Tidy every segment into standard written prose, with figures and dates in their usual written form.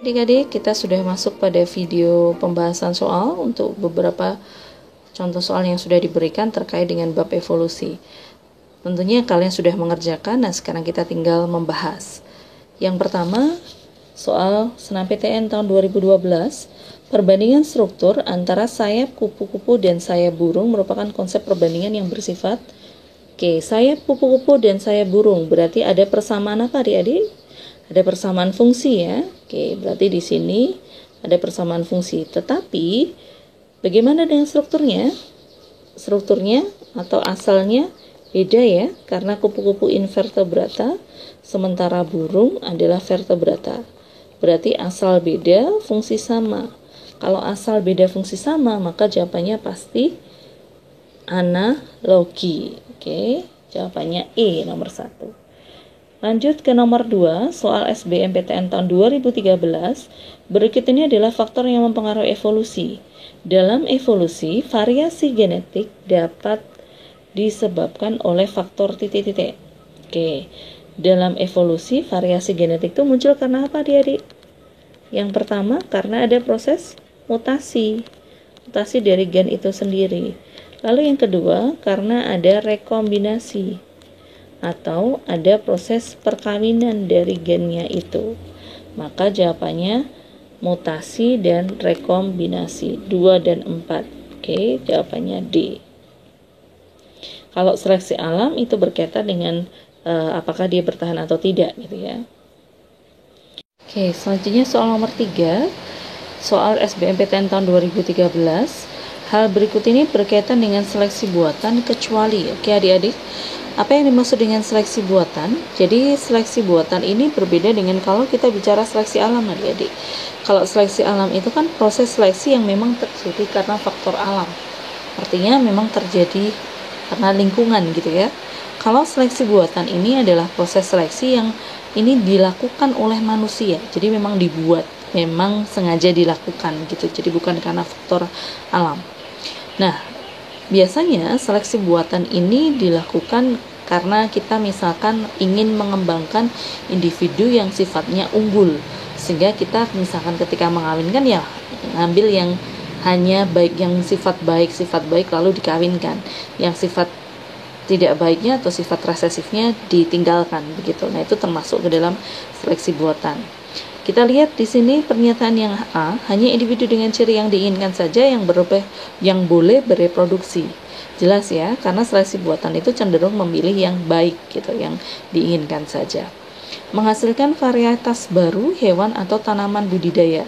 Adik-adik, kita sudah masuk pada video pembahasan soal untuk beberapa contoh soal yang sudah diberikan terkait dengan bab evolusi. Tentunya kalian sudah mengerjakan, nah sekarang kita tinggal membahas. Yang pertama, soal SNMPTN tahun 2012, perbandingan struktur antara sayap kupu-kupu dan sayap burung merupakan konsep perbandingan yang bersifat sayap kupu-kupu dan sayap burung, berarti ada persamaan apa adik-adik? Ada persamaan fungsi ya. Berarti di sini ada persamaan fungsi. Tetapi bagaimana dengan strukturnya? Strukturnya atau asalnya beda ya, karena kupu-kupu invertebrata sementara burung adalah vertebrata. Berarti asal beda, fungsi sama. Kalau asal beda, fungsi sama, maka jawabannya pasti analogi. Jawabannya E nomor 1. Lanjut ke nomor 2, soal SBMPTN tahun 2013. Berikut ini adalah faktor yang mempengaruhi evolusi. Dalam evolusi, variasi genetik dapat disebabkan oleh faktor titik-titik. Dalam evolusi, variasi genetik itu muncul karena apa adik-adik? Yang pertama, karena ada proses mutasi dari gen itu sendiri. Lalu yang kedua, karena ada rekombinasi atau ada proses perkawinan dari gennya itu. Maka jawabannya mutasi dan rekombinasi 2 dan 4. Jawabannya D. Kalau seleksi alam itu berkaitan dengan apakah dia bertahan atau tidak gitu ya. Selanjutnya soal nomor 3, soal SBMPTN tahun 2013. Hal berikut ini berkaitan dengan seleksi buatan kecuali. Adik-adik, apa yang dimaksud dengan seleksi buatan? Jadi seleksi buatan ini berbeda dengan kalau kita bicara seleksi alam adik-adik. Kalau seleksi alam itu kan proses seleksi yang memang terjadi karena faktor alam. Artinya memang terjadi karena lingkungan gitu ya. Kalau seleksi buatan ini adalah proses seleksi yang ini dilakukan oleh manusia. Jadi memang dibuat, memang sengaja dilakukan gitu. Jadi bukan karena faktor alam. Nah, biasanya seleksi buatan ini dilakukan karena kita misalkan ingin mengembangkan individu yang sifatnya unggul, sehingga kita misalkan ketika mengawinkan ya ngambil yang hanya baik, yang sifat baik lalu dikawinkan, yang sifat tidak baiknya atau sifat resesifnya ditinggalkan begitu. Nah, itu termasuk ke dalam seleksi buatan. Kita lihat di sini pernyataan yang A, hanya individu dengan ciri yang diinginkan saja yang boleh bereproduksi. Jelas ya, karena seleksi buatan itu cenderung memilih yang baik gitu, yang diinginkan saja. Menghasilkan varietas baru hewan atau tanaman budidaya.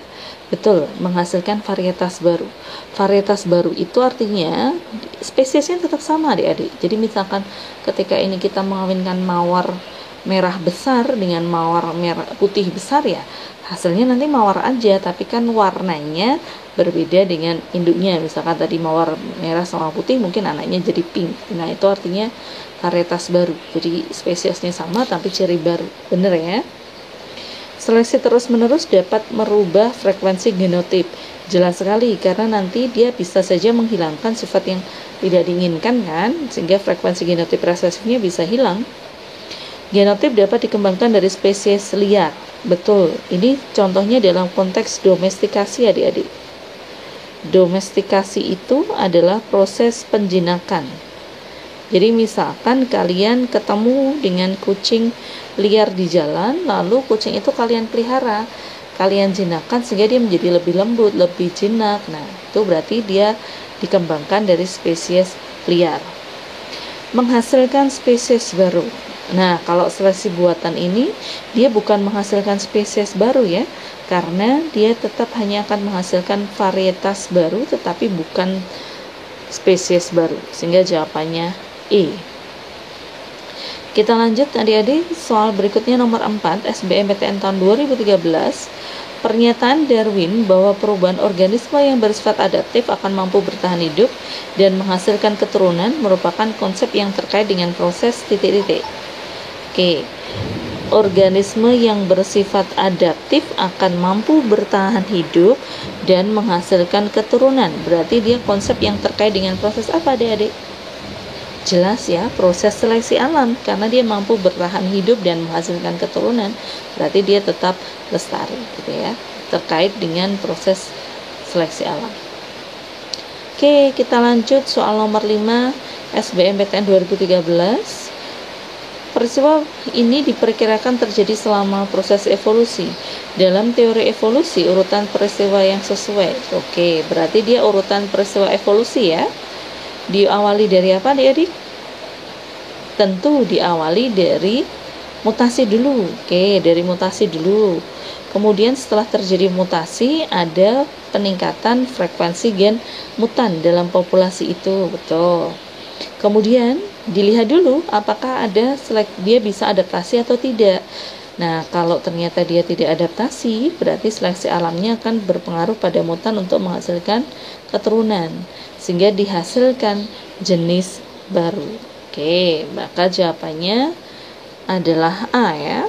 Betul, menghasilkan varietas baru. Varietas baru itu artinya spesiesnya tetap sama adik-adik. Jadi misalkan ketika ini kita mengawinkan mawar merah besar dengan mawar merah putih besar ya, hasilnya nanti mawar aja, tapi kan warnanya berbeda dengan induknya. Misalkan tadi mawar merah sama putih, mungkin anaknya jadi pink. Nah, itu artinya varietas baru. Jadi spesiesnya sama tapi ciri baru. Bener ya? Seleksi terus-menerus dapat merubah frekuensi genotip. Jelas sekali, karena nanti dia bisa saja menghilangkan sifat yang tidak diinginkan kan, sehingga frekuensi genotip resesifnya bisa hilang. Genotip dapat dikembangkan dari spesies liar. Betul, ini contohnya dalam konteks domestikasi adik-adik. Domestikasi itu adalah proses penjinakan. Jadi misalkan kalian ketemu dengan kucing liar di jalan, lalu kucing itu kalian pelihara, kalian jinakkan sehingga dia menjadi lebih lembut, lebih jinak. Nah, itu berarti dia dikembangkan dari spesies liar. Menghasilkan spesies baru. Nah, kalau seleksi buatan ini dia bukan menghasilkan spesies baru ya, karena dia tetap hanya akan menghasilkan varietas baru tetapi bukan spesies baru, sehingga jawabannya E. Kita lanjut adik-adik, soal berikutnya nomor 4 SBMPTN tahun 2013. Pernyataan Darwin bahwa perubahan organisme yang bersifat adaptif akan mampu bertahan hidup dan menghasilkan keturunan merupakan konsep yang terkait dengan proses titik-titik. Organisme yang bersifat adaptif akan mampu bertahan hidup dan menghasilkan keturunan. Berarti dia konsep yang terkait dengan proses apa adik-adik? Jelas ya, proses seleksi alam, karena dia mampu bertahan hidup dan menghasilkan keturunan, berarti dia tetap lestari gitu ya. terkait dengan proses seleksi alam. Oke, kita lanjut soal nomor 5 SBMPTN 2013. Peristiwa ini diperkirakan terjadi selama proses evolusi. Dalam teori evolusi, urutan peristiwa yang sesuai. Oke, berarti dia urutan peristiwa evolusi ya. Diawali dari apa, adik-adik? Tentu diawali dari mutasi dulu. Oke, dari mutasi dulu. Kemudian setelah terjadi mutasi, ada peningkatan frekuensi gen mutan dalam populasi itu. Betul. Kemudian dilihat dulu apakah dia bisa adaptasi atau tidak. Nah, kalau ternyata dia tidak adaptasi, berarti seleksi alamnya akan berpengaruh pada mutan untuk menghasilkan keturunan, sehingga dihasilkan jenis baru. Oke, maka jawabannya adalah A ya.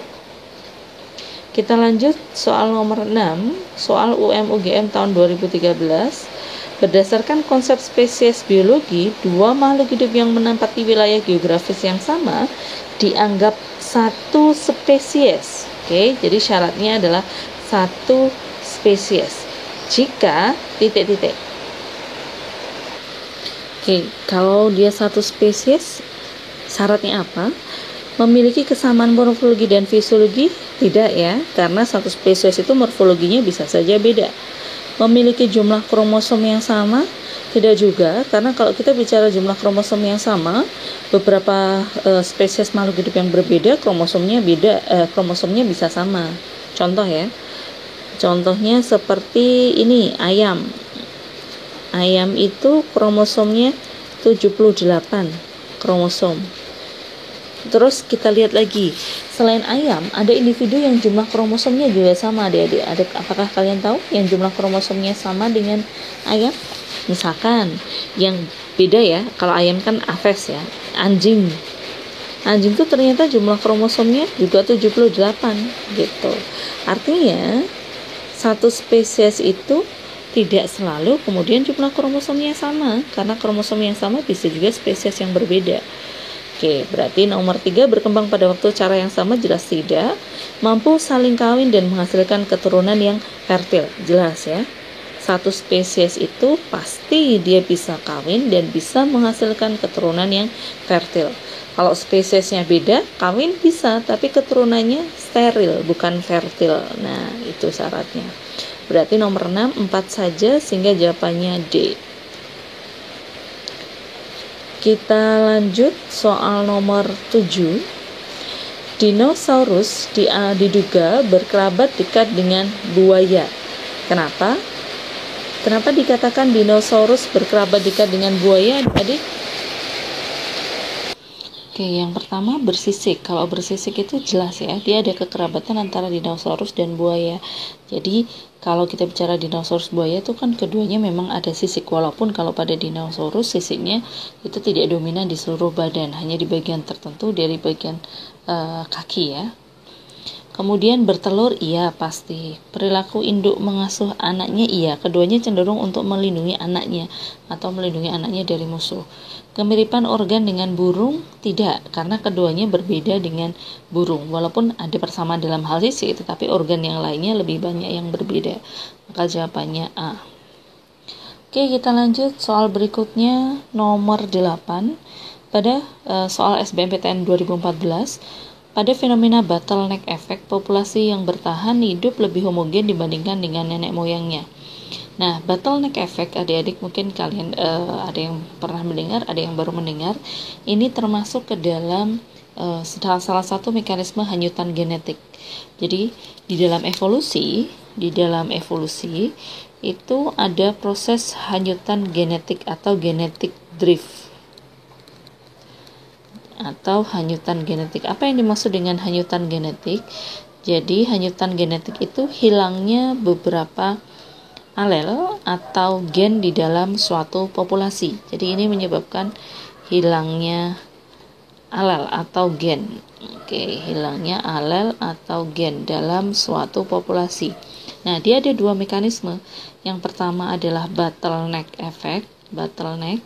Kita lanjut soal nomor 6, soal UM-UGM tahun 2013. Berdasarkan konsep spesies biologi, dua makhluk hidup yang menempati wilayah geografis yang sama dianggap satu spesies. Oke, jadi syaratnya adalah satu spesies. Jika titik-titik. Oke, kalau dia satu spesies, syaratnya apa? Memiliki kesamaan morfologi dan fisiologi? Tidak ya, karena satu spesies itu morfologinya bisa saja beda. Memiliki jumlah kromosom yang sama? Tidak juga, karena kalau kita bicara jumlah kromosom yang sama, beberapa spesies makhluk hidup yang berbeda kromosomnya bisa sama. Contoh ya, contohnya seperti ini, ayam. Ayam itu kromosomnya 78 kromosom. Terus kita lihat lagi, selain ayam, ada individu yang jumlah kromosomnya juga sama, adik-adik. Apakah kalian tahu yang jumlah kromosomnya sama dengan ayam? Misalkan, yang beda ya, kalau ayam kan aves ya, anjing. Anjing itu ternyata jumlah kromosomnya juga 78, gitu. Artinya, satu spesies itu tidak selalu kemudian jumlah kromosomnya sama, karena kromosom yang sama bisa juga spesies yang berbeda. Oke, berarti nomor 3 berkembang pada waktu cara yang sama, jelas tidak. Mampu saling kawin dan menghasilkan keturunan yang fertil, jelas ya. Satu spesies itu pasti dia bisa kawin dan bisa menghasilkan keturunan yang fertil. Kalau spesiesnya beda, kawin bisa, tapi keturunannya steril, bukan fertil. Nah, itu syaratnya. Berarti nomor 6, 4 saja, sehingga jawabannya D. Kita lanjut soal nomor 7. Dinosaurus diduga berkerabat dekat dengan buaya. Kenapa? Kenapa dikatakan dinosaurus berkerabat dekat dengan buaya, adik? Oke, yang pertama bersisik. Kalau bersisik itu jelas ya, dia ada kekerabatan antara dinosaurus dan buaya. Jadi kalau kita bicara dinosaurus buaya itu kan keduanya memang ada sisik, walaupun kalau pada dinosaurus sisiknya itu tidak dominan di seluruh badan, hanya di bagian tertentu dari bagian kaki ya. Kemudian bertelur, iya pasti. Perilaku induk mengasuh anaknya, iya. Keduanya cenderung untuk melindungi anaknya atau melindungi anaknya dari musuh. Kemiripan organ dengan burung, tidak, karena keduanya berbeda dengan burung. Walaupun ada persamaan dalam hal sisik, tetapi organ yang lainnya lebih banyak yang berbeda. Maka jawabannya A. Oke, kita lanjut soal berikutnya, nomor 8. Pada soal SBMPTN 2014, pada fenomena bottleneck effect, populasi yang bertahan hidup lebih homogen dibandingkan dengan nenek moyangnya. Nah, bottleneck effect, adik-adik mungkin kalian ada yang pernah mendengar, ada yang baru mendengar. Ini termasuk ke dalam salah satu mekanisme hanyutan genetik. Jadi di dalam evolusi itu ada proses hanyutan genetik atau genetic drift. Atau hanyutan genetik. Apa yang dimaksud dengan hanyutan genetik? Jadi hanyutan genetik itu hilangnya beberapa alel atau gen di dalam suatu populasi. Jadi ini menyebabkan hilangnya alel atau gen. Oke, hilangnya alel atau gen dalam suatu populasi. Nah, dia ada dua mekanisme. Yang pertama adalah bottleneck effect, bottleneck.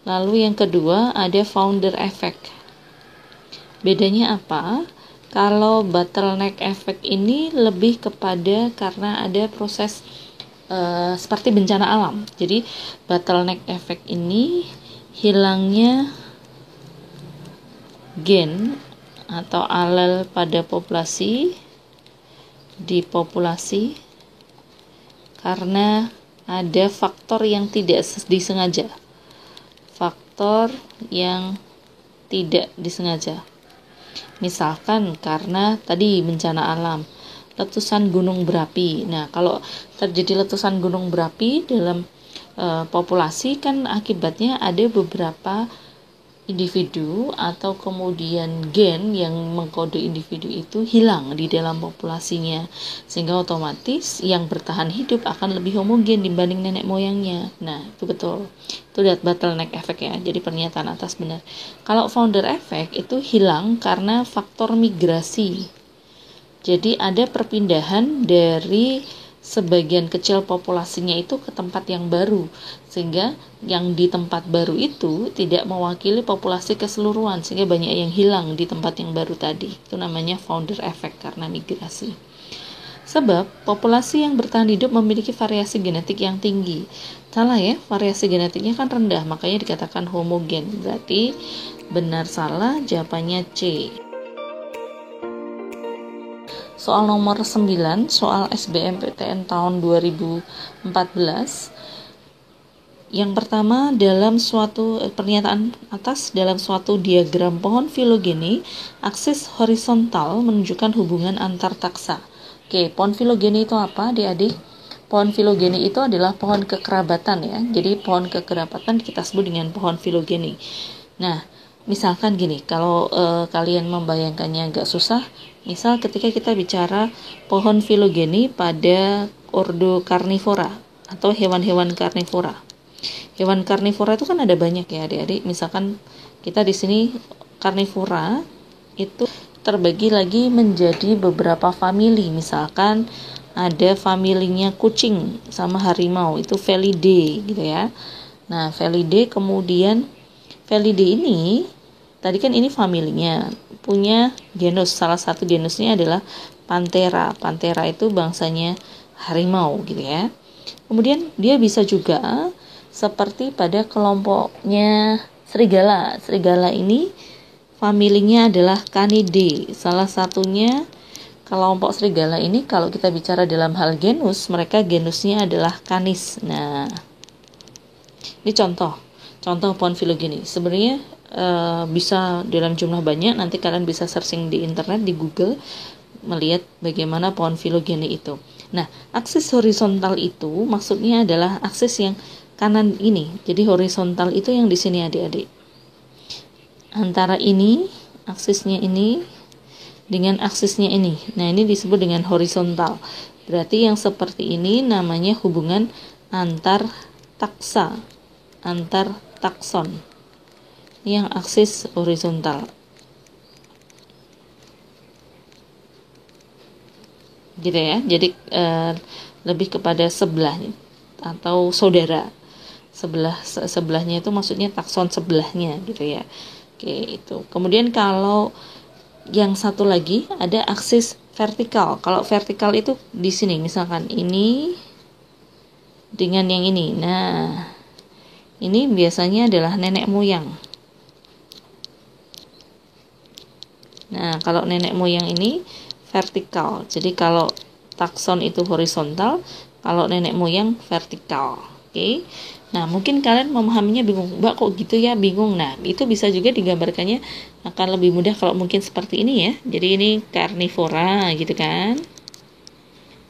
Lalu yang kedua ada founder effect. Bedanya apa? Kalau bottleneck effect ini lebih kepada karena ada proses seperti bencana alam. Jadi bottleneck effect ini hilangnya gen atau alel pada populasi karena ada faktor yang tidak disengaja. Misalkan karena tadi bencana alam, letusan gunung berapi. Nah, kalau terjadi letusan gunung berapi dalam populasi kan akibatnya ada beberapa individu atau kemudian gen yang mengkode individu itu hilang di dalam populasinya, sehingga otomatis yang bertahan hidup akan lebih homogen dibanding nenek moyangnya. Nah, itu betul, itu bottleneck effect ya. Jadi pernyataan atas benar. Kalau founder effect itu hilang karena faktor migrasi. Jadi ada perpindahan dari sebagian kecil populasinya itu ke tempat yang baru, sehingga yang di tempat baru itu tidak mewakili populasi keseluruhan, sehingga banyak yang hilang di tempat yang baru tadi. Itu namanya founder effect karena migrasi. Sebab populasi yang bertahan hidup memiliki variasi genetik yang tinggi. Salah ya, variasi genetiknya kan rendah, makanya dikatakan homogen. Berarti benar salah jawabannya C. Soal nomor 9, soal SBMPTN tahun 2014. Yang pertama, dalam suatu pernyataan atas, dalam suatu diagram pohon filogeni, aksis horizontal menunjukkan hubungan antar taksa. Oke, pohon filogeni itu apa, adik-adik? Pohon filogeni itu adalah pohon kekerabatan ya. Jadi pohon kekerabatan kita sebut dengan pohon filogeni. Nah, misalkan gini, kalau kalian membayangkannya agak susah, misal ketika kita bicara pohon filogeni pada ordo karnivora atau hewan-hewan karnivora. Hewan karnivora itu kan ada banyak ya adik-adik. Misalkan kita di sini karnivora itu terbagi lagi menjadi beberapa famili. Misalkan ada familinya kucing sama harimau, itu Felidae gitu ya. Nah, Felidae, kemudian Felidae ini tadi kan ini familinya, punya genus, salah satu genusnya adalah Panthera. Panthera itu bangsanya harimau gitu ya. Kemudian dia bisa juga seperti pada kelompoknya serigala. Serigala ini familinya adalah Canidae. Salah satunya kelompok serigala ini kalau kita bicara dalam hal genus, mereka genusnya adalah Canis. Nah, ini contoh pohon filogeni. Sebenarnya bisa dalam jumlah banyak, nanti kalian bisa searching di internet, di Google, melihat bagaimana pohon filogeni itu. Nah, aksis horizontal itu maksudnya adalah aksis yang kanan ini. Jadi horizontal itu yang di sini adik-adik. Antara ini, aksisnya ini dengan aksisnya ini. Nah, ini disebut dengan horizontal. Berarti yang seperti ini namanya hubungan antar taksa, antar takson. Yang aksis horizontal. Gitu ya. Jadi lebih kepada sebelah atau saudara. Sebelahnya itu maksudnya takson sebelahnya gitu ya. Oke, itu. Kemudian kalau yang satu lagi ada aksis vertikal. Kalau vertikal itu di sini misalkan ini dengan yang ini. Nah, ini biasanya adalah nenek moyang. Nah, kalau nenek moyang ini vertikal. Jadi kalau takson itu horizontal, kalau nenek moyang vertikal. Oke. Nah, mungkin kalian memahaminya bingung. Mbak, kok gitu ya? Bingung. Nah, itu bisa juga digambarkannya akan lebih mudah kalau mungkin seperti ini ya. Jadi ini karnivora gitu kan.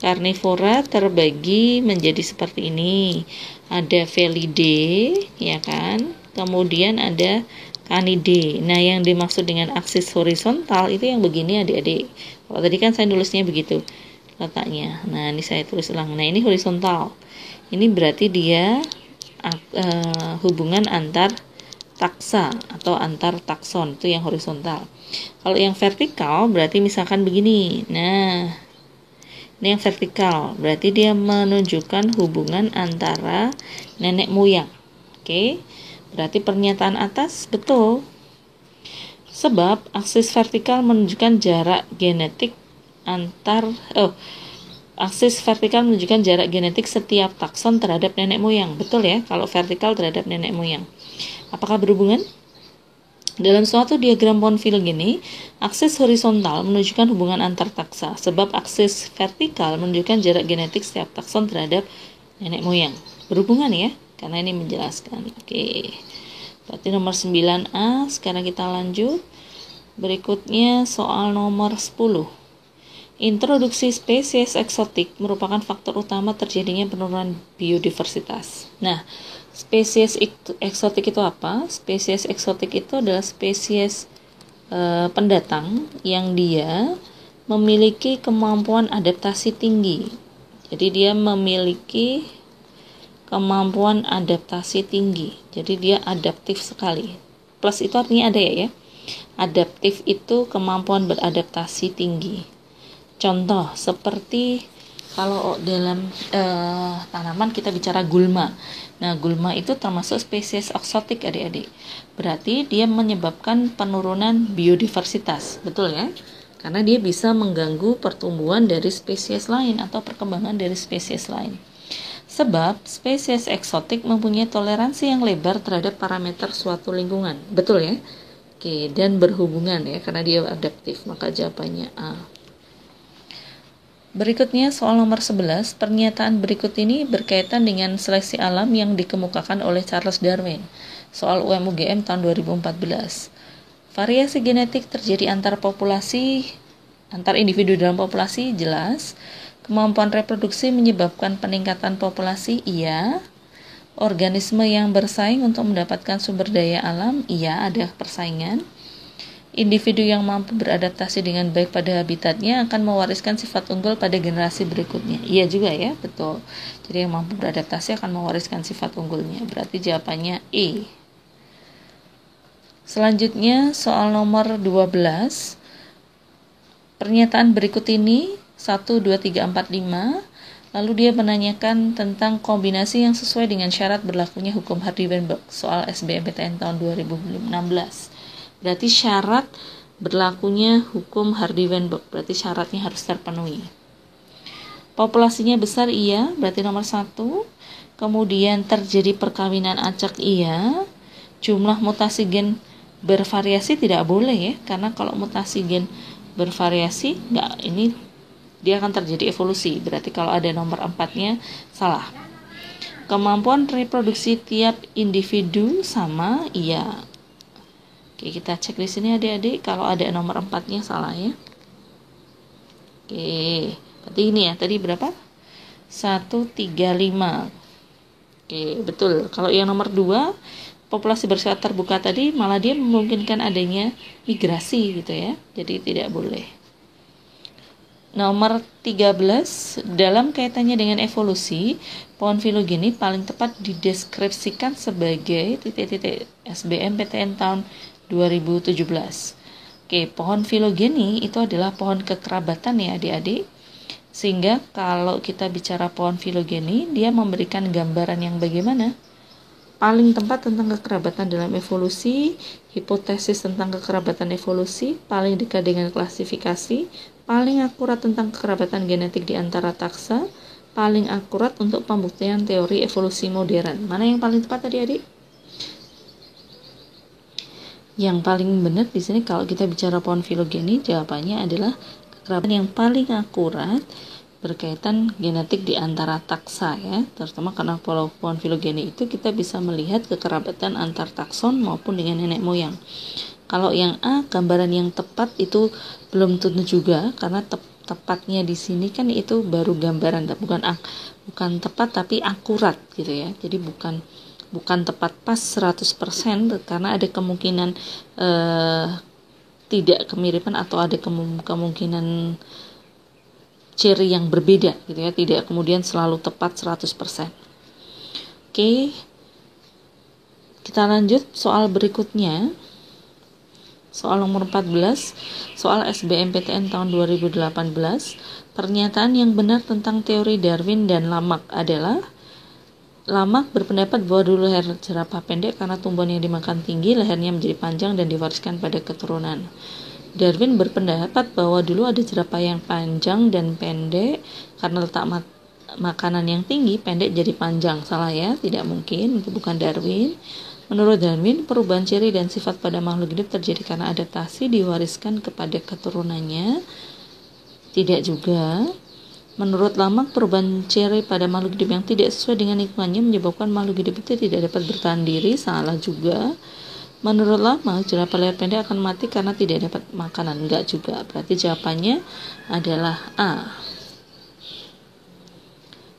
Karnivora terbagi menjadi seperti ini. Ada Felidae, ya kan? Kemudian ada Canidae. Nah, yang dimaksud dengan aksis horizontal itu yang begini adik-adik. Kalau tadi kan saya nulisnya begitu letaknya. Nah, ini saya tulis ulang. Nah, ini horizontal. Ini berarti dia hubungan antar taksa atau antar takson, itu yang horizontal. Kalau yang vertikal berarti misalkan begini. Nah, ini yang vertikal. Berarti dia menunjukkan hubungan antara nenek moyang. Oke. Berarti pernyataan atas betul. Sebab aksis vertikal menunjukkan jarak genetik aksis vertikal menunjukkan jarak genetik setiap takson terhadap nenek moyang. Betul ya, kalau vertikal terhadap nenek moyang. Apakah berhubungan? Dalam suatu diagram pohon filogeni, aksis horizontal menunjukkan hubungan antar taksa, sebab aksis vertikal menunjukkan jarak genetik setiap takson terhadap nenek moyang. Berhubungan ya, karena ini menjelaskan. Oke. Berarti nomor 9A. Sekarang kita lanjut. Berikutnya soal nomor 10. Introduksi spesies eksotik merupakan faktor utama terjadinya penurunan biodiversitas. Nah, spesies eksotik itu apa? Spesies eksotik itu adalah spesies pendatang yang dia memiliki kemampuan adaptasi tinggi. Jadi dia memiliki kemampuan adaptasi tinggi. Jadi dia adaptif sekali. Plus itu artinya ada ya. Adaptif itu kemampuan beradaptasi tinggi. Contoh seperti kalau dalam tanaman kita bicara gulma. Nah, gulma itu termasuk spesies eksotik adik-adik. Berarti dia menyebabkan penurunan biodiversitas. Betul ya? Karena dia bisa mengganggu pertumbuhan dari spesies lain atau perkembangan dari spesies lain. Sebab spesies eksotik mempunyai toleransi yang lebar terhadap parameter suatu lingkungan. Betul ya? Oke, dan berhubungan ya karena dia adaptif. Maka jawabannya A. Berikutnya soal nomor 11, pernyataan berikut ini berkaitan dengan seleksi alam yang dikemukakan oleh Charles Darwin. Soal UM-UGM tahun 2014. Variasi genetik terjadi antar individu dalam populasi, jelas. Kemampuan reproduksi menyebabkan peningkatan populasi, iya. Organisme yang bersaing untuk mendapatkan sumber daya alam, iya, ada persaingan. Individu yang mampu beradaptasi dengan baik pada habitatnya akan mewariskan sifat unggul pada generasi berikutnya. Iya juga ya, betul. Jadi yang mampu beradaptasi akan mewariskan sifat unggulnya. Berarti jawabannya E. Selanjutnya soal nomor 12. Pernyataan berikut ini 1, 2, 3, 4, 5. Lalu dia menanyakan tentang kombinasi yang sesuai dengan syarat berlakunya hukum Hardy-Weinberg. Soal SBMPTN tahun 2016. Berarti syarat berlakunya hukum Hardy-Weinberg, berarti syaratnya harus terpenuhi. Populasinya besar, iya, berarti nomor 1. Kemudian terjadi perkawinan acak, iya. Jumlah mutasi gen bervariasi tidak boleh ya, karena kalau mutasi gen bervariasi, ini dia akan terjadi evolusi, berarti kalau ada nomor 4-nya salah. Kemampuan reproduksi tiap individu sama, iya. Oke, kita cek di sini adik-adik, kalau ada nomor 4-nya salah ya. Oke, berarti ini ya, tadi berapa? 135. Oke, betul. Kalau yang nomor 2, populasi bersifat terbuka tadi, malah dia memungkinkan adanya migrasi gitu ya. Jadi tidak boleh. Nomor 13, dalam kaitannya dengan evolusi, pohon filogeni paling tepat dideskripsikan sebagai SBMPTN tahun 2017. Oke, pohon filogeni itu adalah pohon kekerabatan ya adik-adik. Sehingga kalau kita bicara pohon filogeni, dia memberikan gambaran yang bagaimana? Paling tepat tentang kekerabatan dalam evolusi, hipotesis tentang kekerabatan evolusi, paling dekat dengan klasifikasi, paling akurat tentang kekerabatan genetik di antara taksa, paling akurat untuk pembuktian teori evolusi modern. Mana yang paling tepat adik-adik? Yang paling benar di sini kalau kita bicara pohon filogeni, jawabannya adalah kekerabatan yang paling akurat berkaitan genetik di antara taksa ya, terutama karena pohon filogeni itu kita bisa melihat kekerabatan antar takson maupun dengan nenek moyang. Kalau yang A, gambaran yang tepat itu belum tentu juga, karena tepatnya di sini kan itu baru gambaran, bukan tepat tapi akurat gitu ya. Jadi bukan tepat pas 100% karena ada kemungkinan tidak kemiripan atau ada kemungkinan ciri yang berbeda gitu ya, tidak kemudian selalu tepat 100%. Oke. Kita lanjut soal berikutnya. Soal nomor 14, soal SBMPTN tahun 2018. Pernyataan yang benar tentang teori Darwin dan Lamarck adalah Lamak berpendapat bahwa dulu leher jerapah pendek karena tumbuhan yang dimakan tinggi, lehernya menjadi panjang dan diwariskan pada keturunan. Darwin berpendapat bahwa dulu ada jerapah yang panjang dan pendek karena letak makanan yang tinggi, pendek jadi panjang. Salah ya, tidak mungkin, itu bukan Darwin. Menurut Darwin, perubahan ciri dan sifat pada makhluk hidup terjadi karena adaptasi diwariskan kepada keturunannya. Tidak juga. Menurut Lamarck, perubahan ciri pada makhluk hidup yang tidak sesuai dengan lingkungannya menyebabkan makhluk hidup itu tidak dapat bertahan diri. Salah juga. Menurut Lamarck, jerapah leher pendek akan mati karena tidak dapat makanan. Enggak juga. Berarti jawabannya adalah A.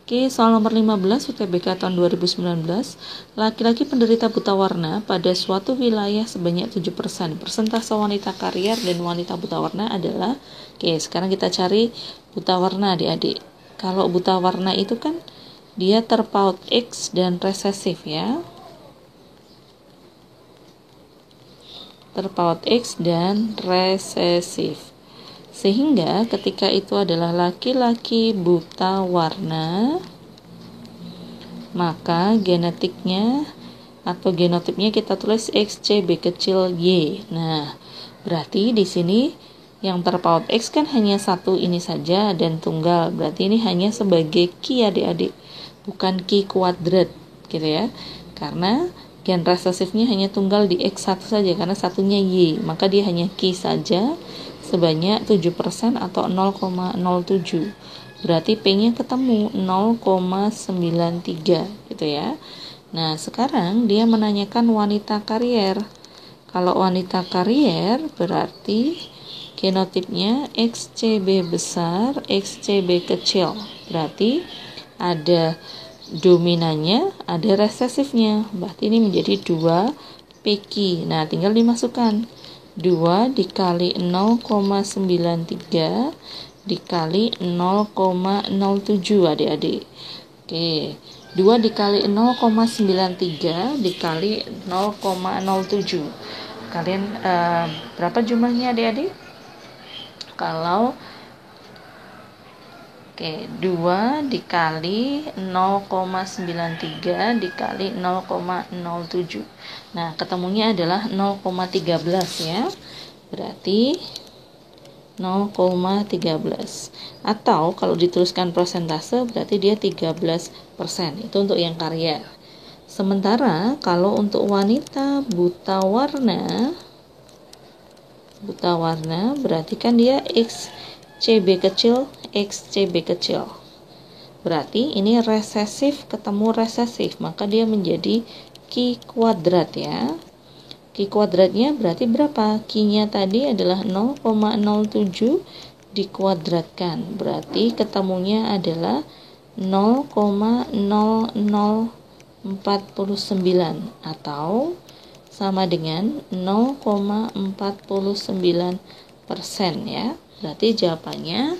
Oke, soal nomor 15 UTBK tahun 2019. Laki-laki penderita buta warna pada suatu wilayah sebanyak 7%. Persentase wanita karier dan wanita buta warna adalah, oke, sekarang kita cari buta warna adik-adik. Kalau buta warna itu kan dia terpaut X dan resesif ya. Terpaut X dan resesif. Sehingga ketika itu adalah laki-laki buta warna, maka genetiknya atau genotipnya kita tulis XCB kecil Y. Nah, berarti di sini yang terpaut X kan hanya satu ini saja dan tunggal. Berarti ini hanya sebagai Ki adik-adik, bukan Ki kuadrat gitu ya. Karena gen resesifnya hanya tunggal di X1 saja karena satunya Y, maka dia hanya Ki saja sebanyak 7% atau 0,07. Berarti P-nya ketemu 0,93 gitu ya. Nah, sekarang dia menanyakan wanita karier. Kalau wanita karier berarti genotipnya XCB besar, XCB kecil. Berarti ada dominannya, ada resesifnya. Berarti ini menjadi 2 PQ. Nah, tinggal dimasukkan 2 dikali 0,93 dikali 0,07 adik-adik. Oke, 2 dikali 0,93 dikali 0,07. Kalian berapa jumlahnya adik-adik? Kalau 2 dikali 0,93 dikali 0,07. Nah, ketemunya adalah 0,13 ya. Berarti 0,13. Atau kalau dituliskan persentase berarti dia 13%. Itu untuk yang karier. Sementara kalau untuk wanita buta warna berarti kan dia XCB kecil, XCB kecil. Berarti ini resesif ketemu resesif, maka dia menjadi Ki kuadrat ya. Ki kuadratnya berarti berapa? Ki-nya tadi adalah 0,07 dikuadratkan. Berarti ketemunya adalah 0,0049 atau sama dengan 0,49% ya. Berarti jawabannya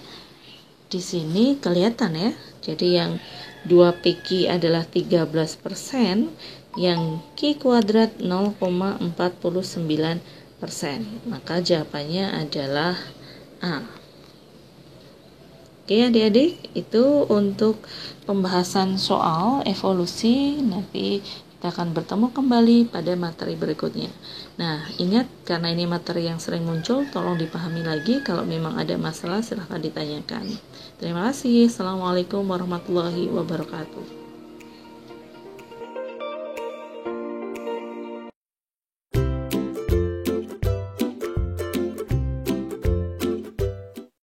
di sini kelihatan ya. Jadi yang 2 PQ adalah 13%, yang Ki kuadrat 0,49%. Maka jawabannya adalah A. Oke adik-adik, itu untuk pembahasan soal evolusi. Nanti kita akan bertemu kembali pada materi berikutnya. Nah, ingat karena ini materi yang sering muncul, tolong dipahami lagi. Kalau memang ada masalah silahkan ditanyakan. Terima kasih. Assalamualaikum warahmatullahi wabarakatuh.